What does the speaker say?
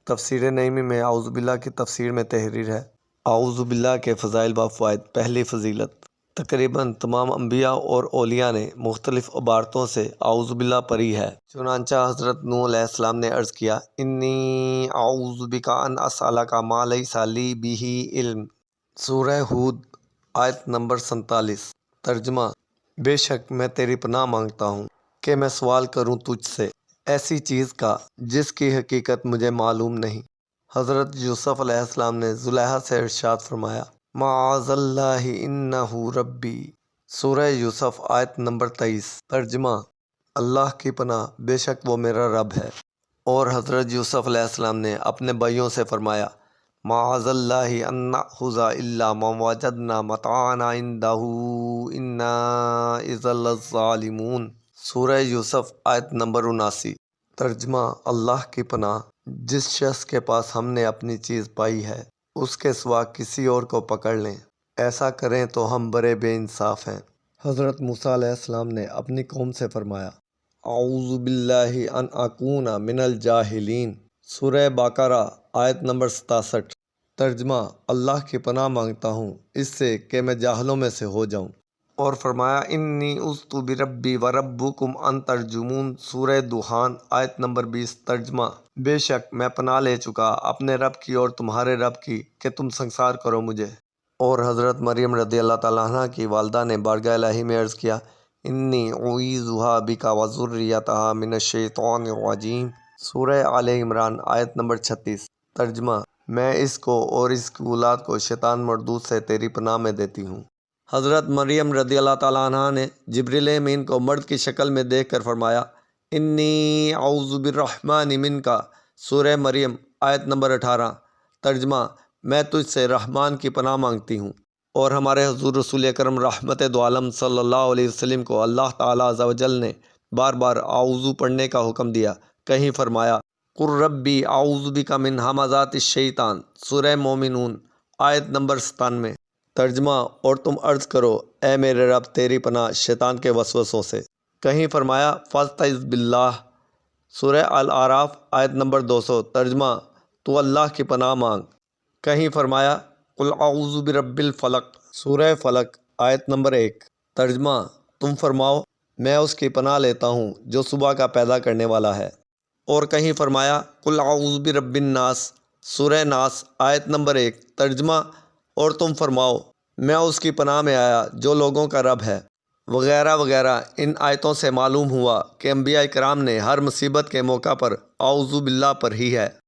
تفسیر نعیمی میں اعوذ باللہ کی تفسیر میں تحریر ہے۔ اعوذ باللہ کے فضائل و فوائد۔ پہلی فضیلت، تقریباً تمام انبیاء اور اولیاء نے مختلف عبارتوں سے اعوذ باللہ پڑھی ہے۔ چنانچہ حضرت نوح علیہ السلام نے عرض کیا، انی اعوذ بک ان اسألک ما لیس لی بہ علم۔ سورہ ہود آیت نمبر 47۔ ترجمہ، بے شک میں تیری پناہ مانگتا ہوں کہ میں سوال کروں تجھ سے ایسی چیز کا جس کی حقیقت مجھے معلوم نہیں۔ حضرت یوسف علیہ السلام نے زلیخا سے ارشاد فرمایا، معاذ اللہ انہ ربی۔ سورہ یوسف آیت نمبر 23۔ ترجمہ، اللہ کی پناہ، بے شک وہ میرا رب ہے۔ اور حضرت یوسف علیہ السلام نے اپنے بھائیوں سے فرمایا، معاذ اللہ ان نأخذ الا ما وجدنا متاعنا عنده انا اذا لظالمون۔ سورہ یوسف آیت نمبر 79۔ ترجمہ، اللہ کی پناہ، جس شخص کے پاس ہم نے اپنی چیز پائی ہے اس کے سوا کسی اور کو پکڑ لیں، ایسا کریں تو ہم بڑے بے انصاف ہیں۔ حضرت موسیٰ علیہ السلام نے اپنی قوم سے فرمایا، اعوذ باللہ ان اکون من الجاہلین۔ سورہ بقرہ آیت نمبر 67۔ ترجمہ، اللہ کی پناہ مانگتا ہوں اس سے کہ میں جاہلوں میں سے ہو جاؤں۔ اور فرمایا، انی عذت بربی وربکم ان ترجمون۔ سورہ دخان آیت نمبر 20۔ ترجمہ، بے شک میں پناہ لے چکا اپنے رب کی اور تمہارے رب کی کہ تم سنگسار کرو مجھے۔ اور حضرت مریم رضی اللہ تعالیٰ عنہ کی والدہ نے بارگاہ الہی میں عرض کیا، انی اعیذھا بک وذریتھا من الشیطان الرجیم۔ سورہ آل عمران آیت نمبر 36۔ ترجمہ، میں اس کو اور اس کی اولاد کو شیطان مردود سے تیری پناہ میں دیتی ہوں۔ حضرت مریم رضی اللہ تعالیٰ عنہ نے جبریل امین کو مرد کی شکل میں دیکھ کر فرمایا، انی اعوذ بالرحمن منک۔ سورہ مریم آیت نمبر 18۔ ترجمہ، میں تجھ سے رحمان کی پناہ مانگتی ہوں۔ اور ہمارے حضور رسول اکرم رحمت دو عالم صلی اللہ علیہ وسلم کو اللہ تعالیٰ عز و جل نے بار بار اعوذ پڑھنے کا حکم دیا۔ کہیں فرمایا، قل ربی اعوذ بک من ہمزات الشیطان۔ سورہ مومنون آیت نمبر 97۔ ترجمہ، اور تم عرض کرو، اے میرے رب تیری پناہ شیطان کے وسوسوں سے۔ کہیں فرمایا، فاستعذ باللہ۔ سورہ الاعراف آیت نمبر 200۔ ترجمہ، تو اللہ کی پناہ مانگ۔ کہیں فرمایا، قل اعوذ برب الفلق۔ سورہ فلق آیت نمبر 1۔ ترجمہ، تم فرماؤ میں اس کی پناہ لیتا ہوں جو صبح کا پیدا کرنے والا ہے۔ اور کہیں فرمایا، قل اعوذ برب الناس۔ سورہ ناس آیت نمبر 1۔ ترجمہ، اور تم فرماؤ میں اس کی پناہ میں آیا جو لوگوں کا رب ہے، وغیرہ وغیرہ۔ ان آیتوں سے معلوم ہوا کہ انبیاء کرام نے ہر مصیبت کے موقع پر اعوذ باللہ پڑھی ہے۔